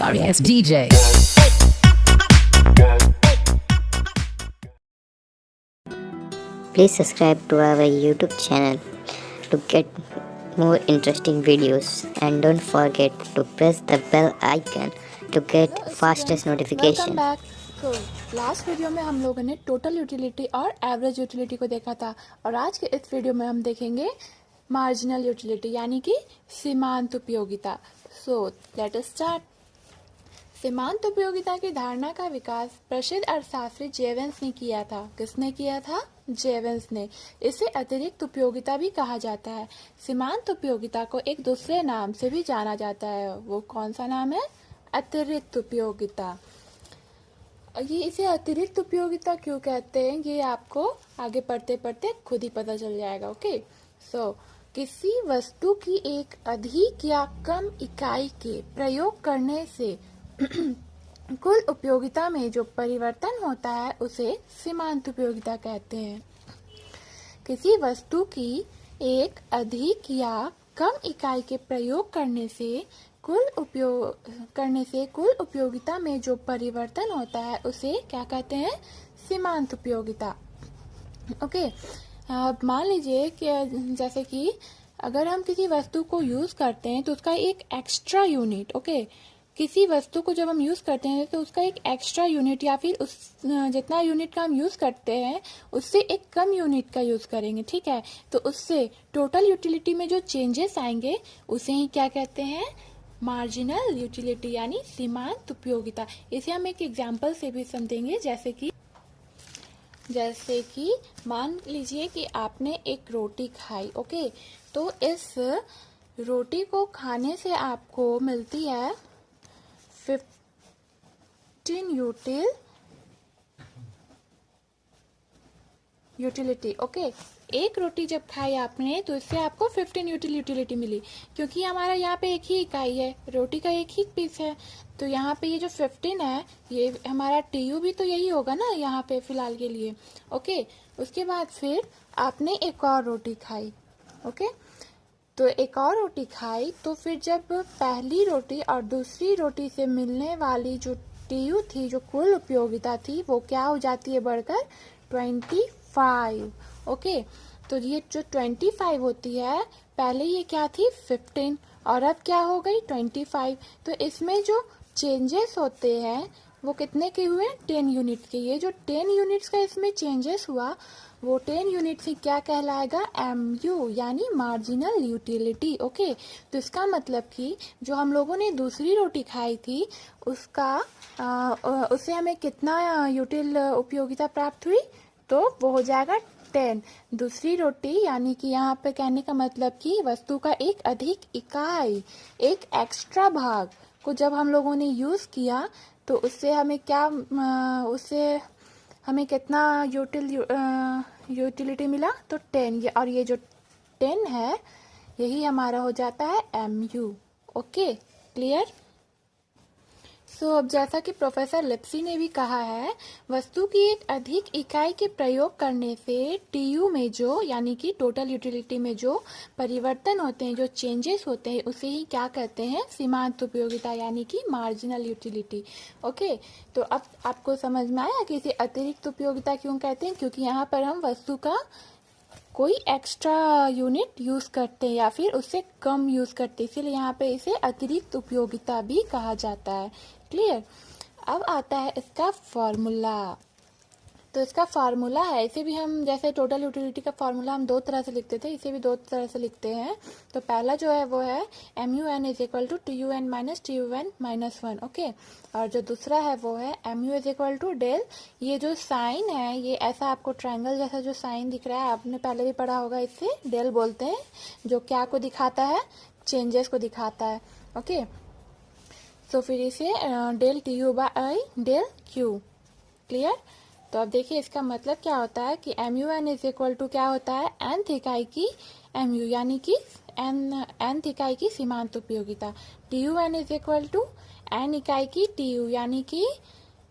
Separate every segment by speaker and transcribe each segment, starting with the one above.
Speaker 1: sorry ass DJ.
Speaker 2: Please subscribe to our YouTube channel to get more interesting videos, and don't forget to press the bell icon to get fastest notification.
Speaker 3: Welcome back. तो last video में हम लोगों ने total utility और average utility को देखा था, और आज के इस वीडियो में हम देखेंगे मार्जिनल यूटिलिटी यानी कि सीमांत उपयोगिता। So let us start. सीमांत उपयोगिता की धारणा का विकास प्रसिद्ध अर्थशास्त्री जेवेंस ने किया था। किसने किया था? जेवेंस ने। इसे अतिरिक्त उपयोगिता भी कहा जाता है। सीमांत उपयोगिता को एक दूसरे नाम से भी जाना जाता है। वो कौन सा नाम है? अतिरिक्त उपयोगिता। ये इसे अतिरिक्त उपयोगिता क्यों कहते हैं, ये आपको आगे पढ़ते पढ़ते खुद ही पता चल जाएगा। ओके, सो किसी वस्तु की एक अधिक या कम इकाई के प्रयोग करने से कुल उपयोगिता में जो परिवर्तन होता है उसे सीमांत उपयोगिता कहते हैं। किसी वस्तु की एक अधिक या कम इकाई के प्रयोग करने से कुल उपयोगिता में जो परिवर्तन होता है उसे क्या कहते हैं? सीमांत उपयोगिता। ओके, अब मान लीजिए कि जैसे कि अगर हम किसी वस्तु को यूज करते हैं तो उसका एक एक्स्ट्रा यूनिट, ओके, किसी वस्तु को जब हम यूज करते हैं तो उसका एक एक्स्ट्रा यूनिट या फिर उस जितना यूनिट का हम यूज करते हैं उससे एक कम यूनिट का यूज करेंगे, ठीक है, तो उससे टोटल यूटिलिटी में जो चेंजेस आएंगे उसे ही क्या कहते हैं? मार्जिनल यूटिलिटी यानी सीमांत उपयोगिता। इसे हम एक एग्जांपल से भी समझेंगे। जैसे कि मान लीजिए कि आपने एक रोटी खाई, ओके, तो इस रोटी को खाने से आपको मिलती है 15 यूटिलिटी। ओके, एक रोटी जब खाई आपने तो इससे आपको 15 यूटिलिटी मिली, क्योंकि हमारा यहाँ पे एक ही इकाई है, रोटी का एक ही पीस है, तो यहाँ पे ये जो 15 है ये हमारा टीयू भी तो यही होगा ना यहाँ पे फिलहाल के लिए। ओके, उसके बाद फिर आपने एक और रोटी खाई, ओके, तो एक और रोटी खाई तो फिर जब पहली रोटी और दूसरी रोटी से मिलने वाली जो टीयू थी, जो कुल उपयोगिता थी, वो क्या हो जाती है बढ़कर? 25। ओके, तो ये जो 25 होती है, पहले ये क्या थी? 15, और अब क्या हो गई? 25। तो इसमें जो चेंजेस होते हैं वो कितने के हुए? 10 यूनिट के। ये जो 10 यूनिट्स का इसमें चेंजेस हुआ वो 10 यूनिट से क्या कहलाएगा? MU यानी मार्जिनल यूटिलिटी। ओके, तो इसका मतलब कि जो हम लोगों ने दूसरी रोटी खाई थी उससे हमें कितना यूटिल उपयोगिता प्राप्त हुई? तो वो हो जाएगा 10। दूसरी रोटी यानी कि यहाँ पे कहने का मतलब कि वस्तु का एक अधिक इकाई, एक एक्स्ट्रा भाग को जब हम लोगों ने यूज किया तो उससे हमें कितना यूटिलिटी मिला? तो 10। और ये जो 10 है यही हमारा हो जाता है MU। Okay, clear? सो अब जैसा कि प्रोफेसर लिप्सी ने भी कहा है, वस्तु की एक अधिक इकाई के प्रयोग करने से टीयू में जो यानी कि टोटल यूटिलिटी में जो परिवर्तन होते हैं, जो चेंजेस होते हैं, उसे ही क्या कहते हैं? सीमांत उपयोगिता यानी कि मार्जिनल यूटिलिटी। ओके, तो अब आपको समझ में आया कि इसे अतिरिक्त उपयोगिता क्यों कहते हैं? क्योंकि यहाँ पर हम वस्तु का कोई एक्स्ट्रा यूनिट यूज करते हैं या फिर उससे कम यूज करते हैं, इसीलिए यहाँ पे इसे अतिरिक्त उपयोगिता भी कहा जाता है। क्लियर? अब आता है इसका फॉर्मूला। तो इसका फार्मूला है, इसे भी हम जैसे टोटल यूटिलिटी का फार्मूला हम 2 तरह से लिखते थे, इसे भी 2 तरह से लिखते हैं। तो पहला जो है वो है MUN is equal to TUN minus TUN minus 1। Okay, और जो दूसरा है वो है MU is equal to del. ये जो साइन है, ये ऐसा आपको ट्रायंगल जैसा जो साइन दिख रहा है, आपने पहले भी पढ़ा होगा, इसे डेल बोलते हैं, जो क्या को दिखाता है? चेंजेस को दिखाता है। ओके, तो फिर इसे del TU by del Q। Clear? तो अब देखिए इसका मतलब क्या होता है कि MUN इज इक्वल टू क्या होता है? nth इकाई की MU यानी कि nth इकाई की सीमांत उपयोगिता। TUN is equal to n इकाई की TU यानी कि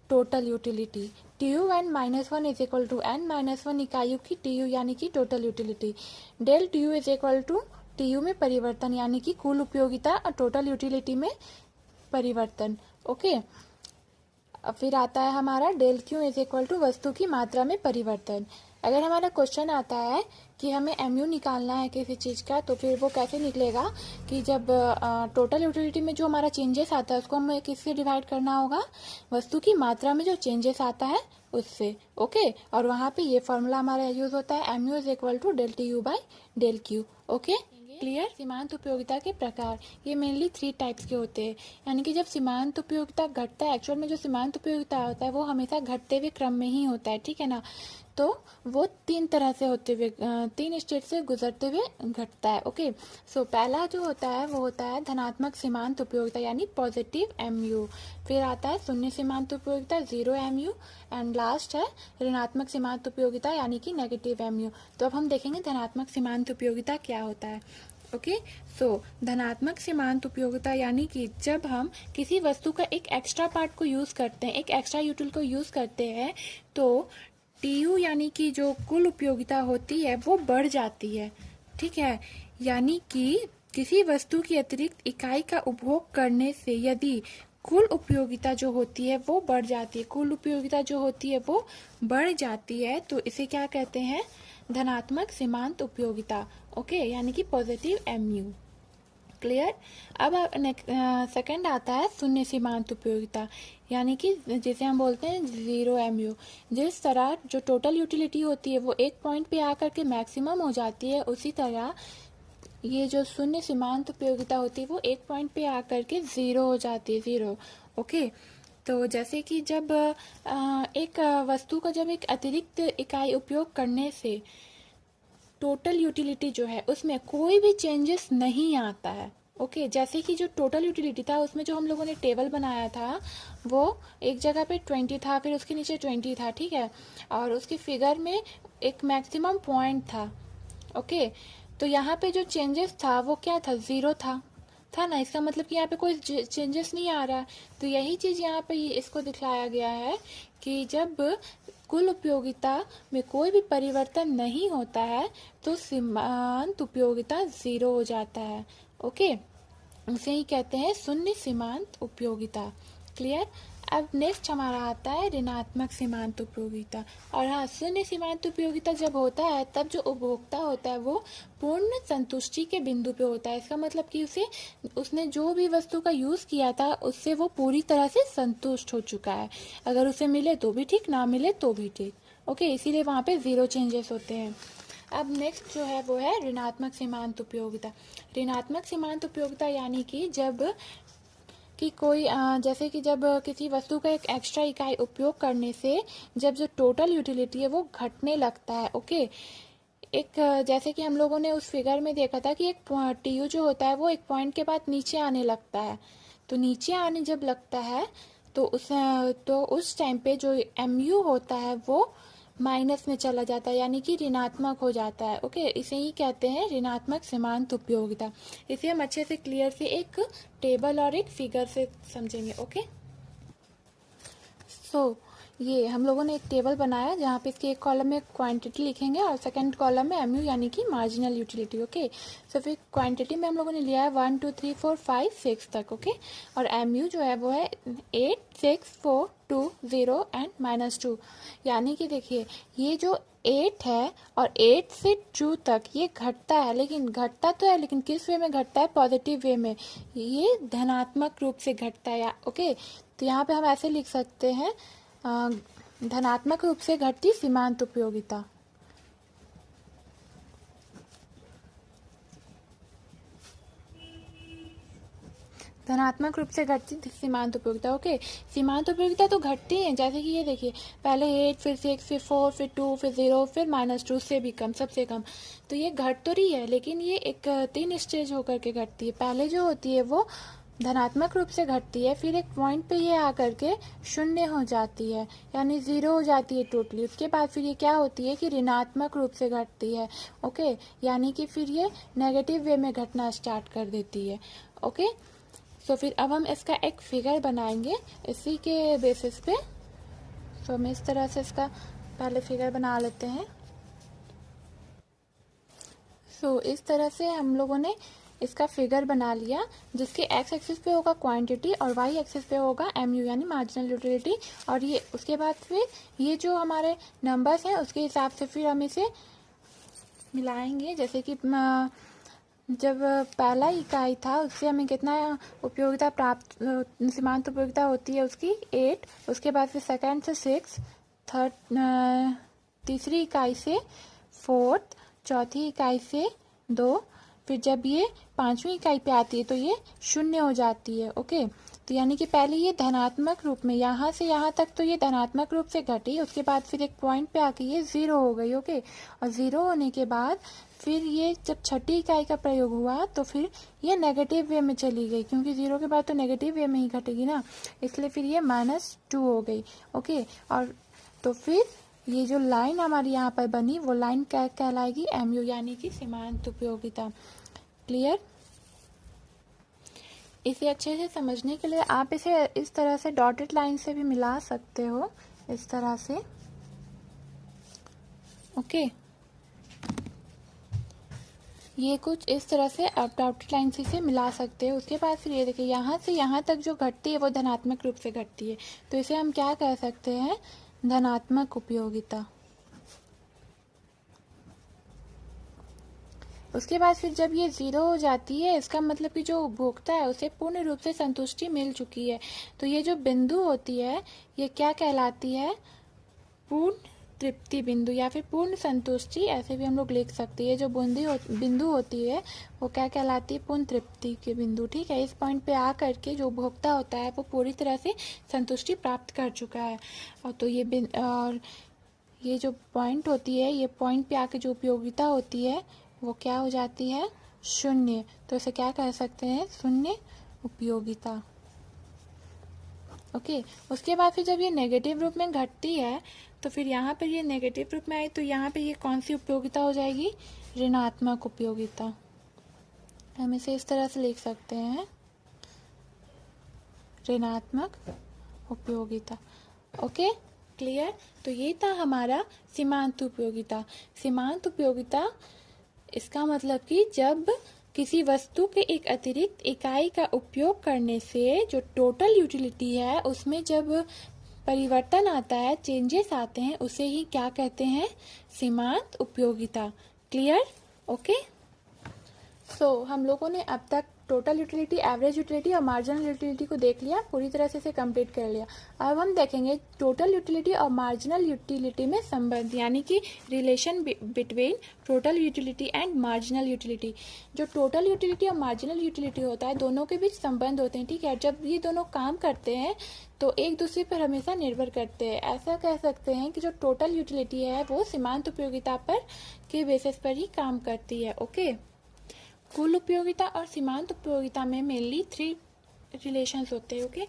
Speaker 3: total utility. TUN minus 1 is equal to n minus 1 इकाइयों की TU यानी कि total utility. Del TU is equal to TU में परिवर्तन यानी कि कुल उपयोगिता और टोटल यूटिलिटी में परिवर्तन। ओके। अब फिर आता है हमारा del Q is equal to वस्तु की मात्रा में परिवर्तन। अगर हमारा क्वेश्चन आता है कि हमें एमयू निकालना है किसी चीज़ का, तो फिर वो कैसे निकलेगा कि जब टोटल यूटिलिटी में जो हमारा चेंजेस आता है उसको हमें किससे डिवाइड करना होगा, वस्तु की मात्रा में जो चेंजेस आता है उससे। ओके, और वहाँ पे ये फॉर्मूला हमारा यूज होता है MU is equal to del T U by del Q. Okay clear. सीमांत उपयोगिता के प्रकार, ये मेनली 3 टाइप्स के होते हैं। यानी कि जब सीमांत उपयोगिता घटता है, एक्चुअल में जो सीमांत उपयोगिता होता है वो हमेशा घटते हुए क्रम में ही होता है, ठीक है ना। तो वो 3 तरह से होते हुए 3 स्टेज से गुजरते हुए घटता है। ओके, सो पहला जो होता है वो होता है धनात्मक सीमांत उपयोगिता यानी पॉजिटिव एमयू। फिर आता है शून्य सीमांत उपयोगिता 0 एमयू, एंड लास्ट है ऋणात्मक सीमांत उपयोगिता यानी कि नेगेटिव एमयू। तो अब हम देखेंगे धनात्मक सीमांत उपयोगिता क्या होता है। ओके, सो धनात्मक सीमांत उपयोगिता यानी कि जब हम किसी वस्तु का एक एक्स्ट्रा पार्ट को यूज करते हैं, एक एक्स्ट्रा यूटिल को यूज करते हैं, तो टीयू यानी कि जो कुल उपयोगिता होती है वो बढ़ जाती है, ठीक है। यानी कि किसी वस्तु की अतिरिक्त इकाई का उपभोग करने से यदि कुल उपयोगिता जो होती है वो बढ़ जाती है, कुल उपयोगिता जो होती है वो बढ़ जाती है, तो इसे क्या कहते हैं, धनात्मक सीमांत उपयोगिता। ओके, यानी कि पॉजिटिव एमयू। क्लियर। अब सेकंड आता है शून्य सीमांत उपयोगिता, यानी कि जिसे हम बोलते हैं 0 एमयू। जिस तरह जो टोटल यूटिलिटी होती है वो एक पॉइंट पे आकर के मैक्सिमम हो जाती है, उसी तरह ये जो शून्य सीमांत उपयोगिता होती है वो एक पॉइंट पे आकर के 0 हो जाती है, 0। ओके, तो जैसे कि जब एक वस्तु का जब एक अतिरिक्त इकाई उपयोग करने से टोटल यूटिलिटी जो है उसमें कोई भी चेंजेस नहीं आता है। ओके, जैसे कि जो टोटल यूटिलिटी था उसमें जो हम लोगों ने टेबल बनाया था वो एक जगह पे 20 था, फिर उसके नीचे 20 था, ठीक है, और उसकी फिगर में एक मैक्सिमम पॉइंट था। ओके, तो यहाँ पे जो चेंजेस था वो क्या था, 0 था ना। इसका मतलब कि यहाँ पे कोई चेंजेस नहीं आ रहा। तो यही चीज़ यहाँ पे इसको दिखलाया गया है कि जब कुल उपयोगिता में कोई भी परिवर्तन नहीं होता है तो सीमांत उपयोगिता 0 हो जाता है। ओके, इसे ही कहते हैं शून्य सीमांत उपयोगिता। क्लियर। अब नेक्स्ट हमारा आता है ऋणात्मक सीमांत उपयोगिता। और हाँ, शून्य सीमांत उपयोगिता जब होता है तब जो उपभोक्ता होता है वो पूर्ण संतुष्टि के बिंदु पे होता है। इसका मतलब कि उसने जो भी वस्तु का यूज किया था उससे वो पूरी तरह से संतुष्ट हो चुका है। अगर उसे मिले तो भी ठीक, ना मिले तो भी ठीक। ओके, इसीलिए वहाँ पे 0 चेंजेस होते हैं। अब नेक्स्ट जो है वो है ऋणात्मक सीमांत उपयोगिता। ऋणात्मक सीमांत उपयोगिता यानी कि जब कि कोई जैसे कि जब किसी वस्तु का एक एक्स्ट्रा इकाई उपयोग करने से जब जो टोटल यूटिलिटी है वो घटने लगता है। ओके, एक जैसे कि हम लोगों ने उस फिगर में देखा था कि एक टीयू जो होता है वो एक पॉइंट के बाद नीचे आने लगता है। तो नीचे आने जब लगता है तो उस टाइम पे जो एमयू होता है वो माइनस में चला जाता है, यानी कि ऋणात्मक हो जाता है। ओके, इसे ही कहते हैं ऋणात्मक सीमांत उपयोगिता। इसे हम अच्छे से क्लियर से एक टेबल और एक फिगर से समझेंगे। ओके, सो ये हम लोगों ने एक टेबल बनाया जहाँ पे इसके एक कॉलम में क्वांटिटी लिखेंगे और सेकंड कॉलम में एमयू यानी कि मार्जिनल यूटिलिटी। ओके, सो फिर क्वांटिटी में हम लोगों ने लिया है 1 2 3 4 5 6 तक। ओके, और एमयू जो है वो है 8 6 4 2 0 एंड -2। यानी कि देखिए ये जो 8 है और 8 से 2 तक ये घटता है, लेकिन घटता तो है लेकिन किस वे में घटता है, पॉजिटिव वे में, ये धनात्मक रूप से घटता है। ओके, तो यहाँ पे हम ऐसे लिख सकते हैं धनात्मक रूप से घटती सीमांत उपयोगिता। धनात्मक रूप से घटती सीमांत उपयोगिता। ओके, सीमांत उपयोगिता तो घटती है, जैसे कि ये देखिए पहले 8 फिर 6 फिर 4 फिर 2 फिर 0 फिर -2 से भी कम, सबसे कम। तो ये घट तो रही है लेकिन ये एक 3 स्टेज होकर के घटती है। पहले जो होती है वो धनात्मक रूप से घटती है, फिर एक पॉइंट पे ये आकर के शून्य हो जाती है, यानी 0 हो जाती है टोटली। उसके बाद फिर ये क्या होती है कि ऋणात्मक रूप से घटती है। ओके, यानी कि फिर ये नेगेटिव वे में घटना स्टार्ट कर देती है। ओके, तो फिर अब हम इसका एक फिगर बनाएंगे इसी के बेसिस पे। तो हम इस तरह से इसका पहले फिगर बना लेते हैं। इस तरह से हम लोगों ने इसका फिगर बना लिया, जिसके एक्स एक्सिस पे होगा क्वांटिटी और वाई एक्सिस पे होगा एमयू यानी मार्जिनल यूटिलिटी। और ये उसके बाद फिर ये जो हमारे नंबर्स हैं उसके हिसाब से फिर हम इसे मिलाएंगे। जैसे कि जब पहला इकाई था उससे हमें कितना उपयोगिता प्राप्त, सीमांत उपयोगिता होती है उसकी 8, उसके बाद फिर सेकंड से 6, थर्ड तीसरी इकाई से 4, चौथी इकाई से 2, फिर जब ये पांचवी इकाई पे आती है तो ये 0 हो जाती है। ओके, तो यानी कि पहले ये धनात्मक रूप में यहाँ से यहाँ तक तो ये धनात्मक रूप से घटी, उसके बाद फिर एक पॉइंट पे आके ये 0 हो गई। ओके, और 0 होने के बाद फिर ये जब छठी इकाई का प्रयोग हुआ तो फिर ये नेगेटिव वे में चली गई, क्योंकि 0 के बाद तो नेगेटिव वे में ही घटेगी ना, इसलिए फिर ये -2 हो गई। ओके, और तो फिर ये जो लाइन हमारी यहाँ पर बनी वो लाइन क्या कहलाएगी, एमयू यानी कि सीमांत उपयोगिता। क्लियर? इसे अच्छे से समझने के लिए आप इसे इस तरह से डॉटेड लाइन से भी मिला सकते हो, इस तरह से। ओके, ये कुछ इस तरह से आप डॉटेड लाइन से मिला सकते हो। उसके बाद फिर ये देखिए यहाँ से यहाँ तक जो घटती है वो धनात्मक रूप से घटती है, तो इसे हम क्या कह सकते हैं, धनात्मक उपयोगिता। उसके बाद फिर जब ये 0 हो जाती है, इसका मतलब कि जो उपभोक्ता है उसे पूर्ण रूप से संतुष्टि मिल चुकी है। तो ये जो बिंदु होती है ये क्या कहलाती है, पूर्ण तृप्ति बिंदु या फिर पूर्ण संतुष्टि, ऐसे भी हम लोग लिख सकते हैं। जो बिंदु होती है वो क्या कहलाती है, पूर्ण तृप्ति के बिंदु। ठीक है, इस पॉइंट पे आ करके जो उपभोक्ता होता है वो पूरी तरह से संतुष्टि प्राप्त कर चुका है। और तो ये जो पॉइंट होती है, ये पॉइंट पे आके जो उपयोगिता होती है वो क्या हो जाती है, 0। तो इसे क्या कह सकते हैं, शून्य उपयोगिता। ओके, उसके बाद फिर जब ये नेगेटिव रूप में घटती है तो फिर यहाँ पर ये नेगेटिव रूप में आई तो यहाँ पे ये कौन सी उपयोगिता हो जाएगी, ऋणात्मक उपयोगिता। हम इसे इस तरह से लिख सकते हैं, ऋणात्मक उपयोगिता। Okay, clear? तो ये था हमारा सीमांत उपयोगिता। सीमांत उपयोगिता इसका मतलब कि जब किसी वस्तु के एक अतिरिक्त इकाई का उपयोग करने से जो टोटल यूटिलिटी है उसमें जब परिवर्तन आता है, चेंजेस आते हैं, उसे ही क्या कहते हैं, सीमांत उपयोगिता। क्लियर? ओके, सो हम लोगों ने अब तक टोटल यूटिलिटी, एवरेज यूटिलिटी और मार्जिनल यूटिलिटी को देख लिया, पूरी तरह से इसे कंप्लीट कर लिया। अब हम देखेंगे टोटल यूटिलिटी और मार्जिनल यूटिलिटी में संबंध, यानी कि relation between total utility and marginal utility. जो टोटल यूटिलिटी और मार्जिनल यूटिलिटी होता है, दोनों के बीच संबंध होते हैं। ठीक है, जब ये दोनों काम करते हैं तो एक दूसरे पर हमेशा निर्भर करते हैं। ऐसा कह सकते हैं कि जो टोटल यूटिलिटी है वो सीमांत उपयोगिता पर के बेसिस पर ही काम करती है। ओके, कुल उपयोगिता और सीमांत उपयोगिता में मेनली 3 रिलेशंस होते हैं। ओके,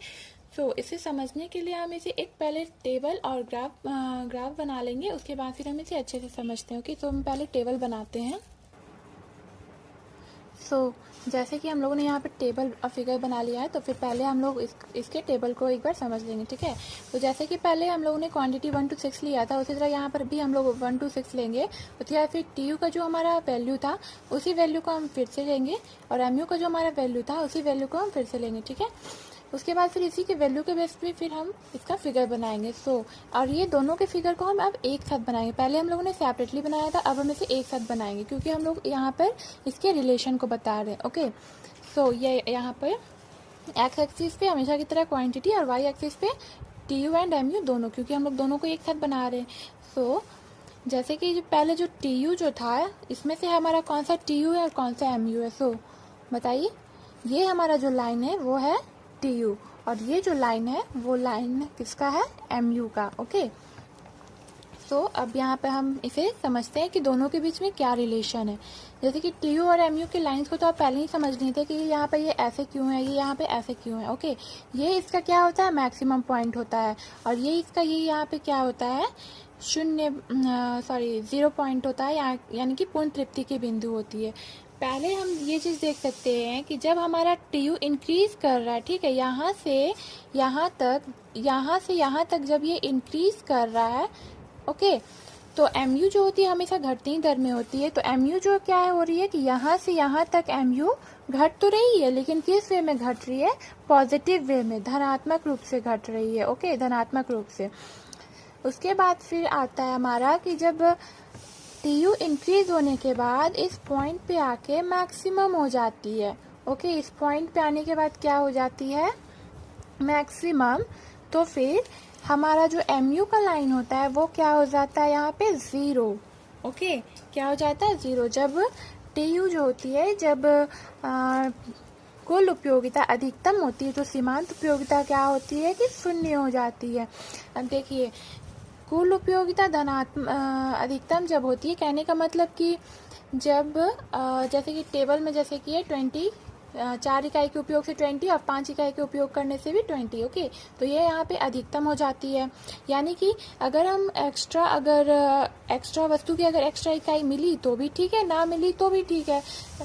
Speaker 3: सो इसे समझने के लिए हम इसे एक पहले टेबल और ग्राफ बना लेंगे, उसके बाद फिर हम इसे अच्छे से समझते हैं। ओके, तो हम पहले टेबल बनाते हैं। सो जैसे कि हम लोगों ने यहाँ पर टेबल और फिगर बना लिया है, तो फिर पहले हम लोग इसके टेबल को एक बार समझ लेंगे। ठीक है, तो जैसे कि पहले हम लोगों ने क्वांटिटी 1 to 6 लिया था, उसी तरह यहाँ पर भी हम लोग 1 to 6 लेंगे। उसके बाद फिर टी यू का जो हमारा वैल्यू था उसी वैल्यू को हम फिर से लेंगे, और एम यू का जो हमारा वैल्यू था उसी वैल्यू को हम फिर से लेंगे। ठीक है, उसके बाद फिर इसी के वैल्यू के बेस पे फिर हम इसका फिगर बनाएंगे। और ये दोनों के फिगर को हम अब एक साथ बनाएंगे। पहले हम लोगों ने सेपरेटली बनाया था, अब हम इसे एक साथ बनाएंगे, क्योंकि हम लोग यहाँ पर इसके रिलेशन को बता रहे हैं। ओके, सो ये यहाँ पर एक्स एक्सिस पे हमेशा की तरह क्वांटिटी और वाई एक्सिस पे T U and M U दोनों, क्योंकि हम लोग दोनों को एक साथ बना रहे हैं। सो जैसे कि पहले जो टी यू जो था, इसमें से हमारा कौन सा टी यू है और कौन सा एम यू है। सो बताइए, ये हमारा जो लाइन है वो है टी यू, और ये जो लाइन है वो लाइन किसका है, एम यू का। ओके, सो अब यहाँ पे हम इसे समझते हैं कि दोनों के बीच में क्या रिलेशन है। जैसे कि टी यू और एम यू के लाइन्स को तो आप पहले ही समझ लिए थे कि यहाँ पे ये ऐसे क्यों है, ये यहाँ पे ऐसे क्यों है। ओके, ये इसका क्या होता है, मैक्सिमम पॉइंट होता है, और ये इसका ये यहाँ पे क्या होता है, 0 पॉइंट होता है, यानी कि पूर्ण तृप्ति की बिंदु होती है। पहले हम ये चीज़ देख सकते हैं कि जब हमारा टी यू इंक्रीज कर रहा है, ठीक है, यहाँ से यहाँ तक जब ये इंक्रीज कर रहा है, ओके, तो एम यू जो होती है हमेशा घटती दर में होती है। तो एम यू जो क्या है हो रही है कि यहाँ से यहाँ तक एम यू घट तो रही है, लेकिन किस वे में घट रही है? पॉजिटिव वे में, धनात्मक रूप से घट रही है। ओके, धनात्मक रूप से। उसके बाद फिर आता है हमारा कि जब टी यू इंक्रीज होने के बाद इस पॉइंट पे आके मैक्सिमम हो जाती है। ओके, इस पॉइंट पे आने के बाद क्या हो जाती है? मैक्सिमम। तो फिर हमारा जो एम यू का लाइन होता है वो क्या हो जाता है यहाँ पे? ज़ीरो। ओके, क्या हो जाता है? ज़ीरो। जब टी यू जो होती है, जब कुल उपयोगिता अधिकतम होती है तो सीमांत उपयोगिता क्या होती है कि शून्य हो जाती है। अब देखिए, कुल उपयोगिता अधिकतम जब होती है, कहने का मतलब कि जब जैसे कि टेबल में जैसे कि है 20, 4 इकाई के उपयोग से 20 और 5 इकाई के उपयोग करने से भी 20। ओके, तो ये यहाँ पे अधिकतम हो जाती है। यानी कि अगर हम एक्स्ट्रा वस्तु की अगर एक्स्ट्रा इकाई मिली तो भी ठीक है, ना मिली तो भी ठीक है,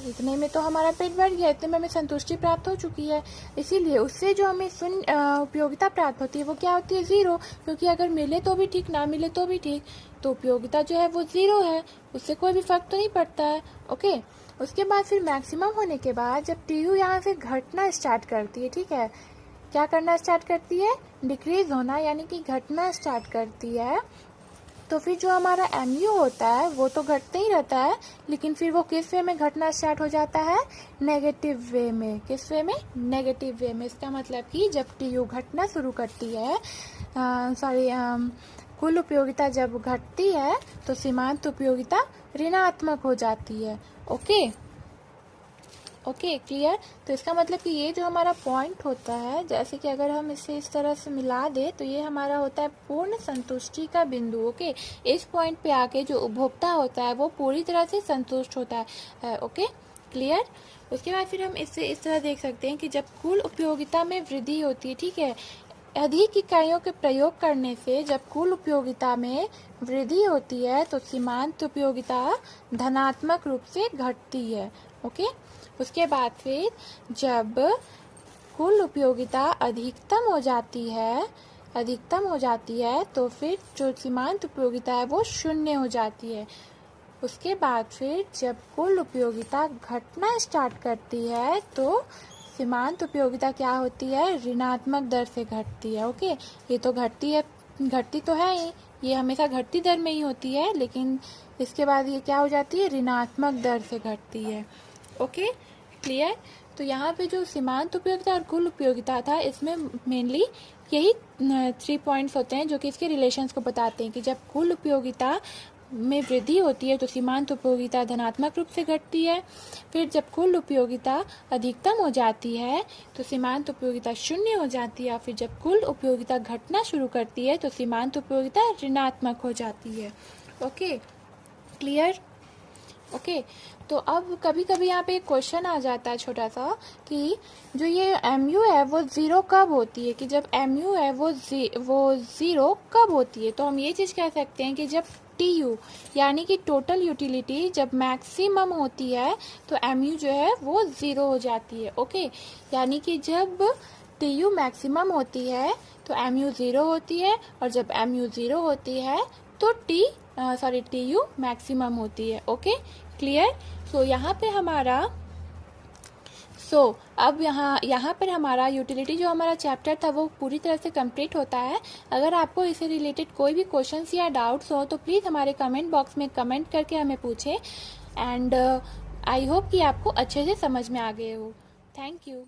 Speaker 3: इतने में तो हमारा पेट भर गया, इतने में हमें संतुष्टि प्राप्त हो चुकी है। इसीलिए उससे जो हमें उपयोगिता प्राप्त होती है वो क्या होती है? ज़ीरो। क्योंकि अगर मिले तो भी ठीक, ना मिले तो भी ठीक, तो उपयोगिता जो है वो ज़ीरो है, उससे कोई भी फर्क तो नहीं पड़ता है। ओके, उसके बाद फिर मैक्सिमम होने के बाद जब टी यू यहाँ से घटना स्टार्ट करती है, ठीक है, क्या करना स्टार्ट करती है? डिक्रीज होना, यानी कि घटना स्टार्ट करती है। तो फिर जो हमारा एम यू होता है वो तो घटते ही रहता है, लेकिन फिर वो किस वे में घटना स्टार्ट हो जाता है? नेगेटिव वे में। किस वे में? नेगेटिव वे में। इसका मतलब कि जब टी यू घटना शुरू करती है, कुल उपयोगिता जब घटती है तो सीमांत उपयोगिता ऋणात्मक हो जाती है। Okay, clear. तो इसका मतलब कि ये जो हमारा पॉइंट होता है, जैसे कि अगर हम इसे इस तरह से मिला दे तो ये हमारा होता है पूर्ण संतुष्टि का बिंदु। ओके, इस पॉइंट पे आके जो उपभोक्ता होता है वो पूरी तरह से संतुष्ट होता है। Okay, clear. उसके बाद फिर हम इसे इस तरह देख सकते हैं कि जब कुल उपयोगिता में वृद्धि होती है, ठीक है, अधिक इकाइयों के प्रयोग करने से जब कुल उपयोगिता में वृद्धि होती है तो सीमांत उपयोगिता धनात्मक रूप से घटती है। ओके, उसके बाद फिर जब कुल उपयोगिता अधिकतम हो जाती है तो फिर जो सीमांत उपयोगिता है वो शून्य हो जाती है। उसके बाद फिर जब कुल उपयोगिता घटना स्टार्ट करती है तो सीमांत उपयोगिता क्या होती है? ऋणात्मक दर से घटती है। ओके, ये तो घटती तो है ही, ये हमेशा घटती दर में ही होती है, लेकिन इसके बाद ये क्या हो जाती है? ऋणात्मक दर से घटती है। Okay, clear. तो यहाँ पे जो सीमांत उपयोगिता और कुल उपयोगिता था, इसमें मेनली यही 3 पॉइंट्स होते हैं जो कि इसके रिलेशंस को बताते हैं कि जब कुल उपयोगिता में वृद्धि होती है तो सीमांत उपयोगिता धनात्मक रूप से घटती है। फिर जब कुल उपयोगिता अधिकतम हो जाती है तो सीमांत उपयोगिता शून्य हो जाती है। फिर जब कुल उपयोगिता घटना शुरू करती है तो सीमांत उपयोगिता ऋणात्मक हो जाती है। Okay, clear. ओके, तो अब कभी कभी यहाँ पे एक क्वेश्चन आ जाता है छोटा सा कि जो ये एम यू है वो ज़ीरो कब होती है, कि जब एम यू है वो ज़ीरो कब होती है। तो हम ये चीज़ कह सकते हैं कि जब टी यू यानी कि टोटल यूटिलिटी जब मैक्सिमम होती है तो एम यू जो है वो ज़ीरो हो जाती है। ओके, यानी कि जब टी यू मैक्सिमम होती है तो एम यू ज़ीरो होती है, और जब एम यू ज़ीरो होती है तो टी यू मैक्सिमम होती है। Okay, clear. सो यहाँ पे हमारा अब यहाँ पर हमारा यूटिलिटी जो हमारा चैप्टर था वो पूरी तरह से कंप्लीट होता है। अगर आपको इससे रिलेटेड कोई भी क्वेश्चंस या डाउट्स हो तो प्लीज़ हमारे कमेंट बॉक्स में कमेंट करके हमें पूछें, एंड आई होप कि आपको अच्छे से समझ में आ गए हो। Thank you.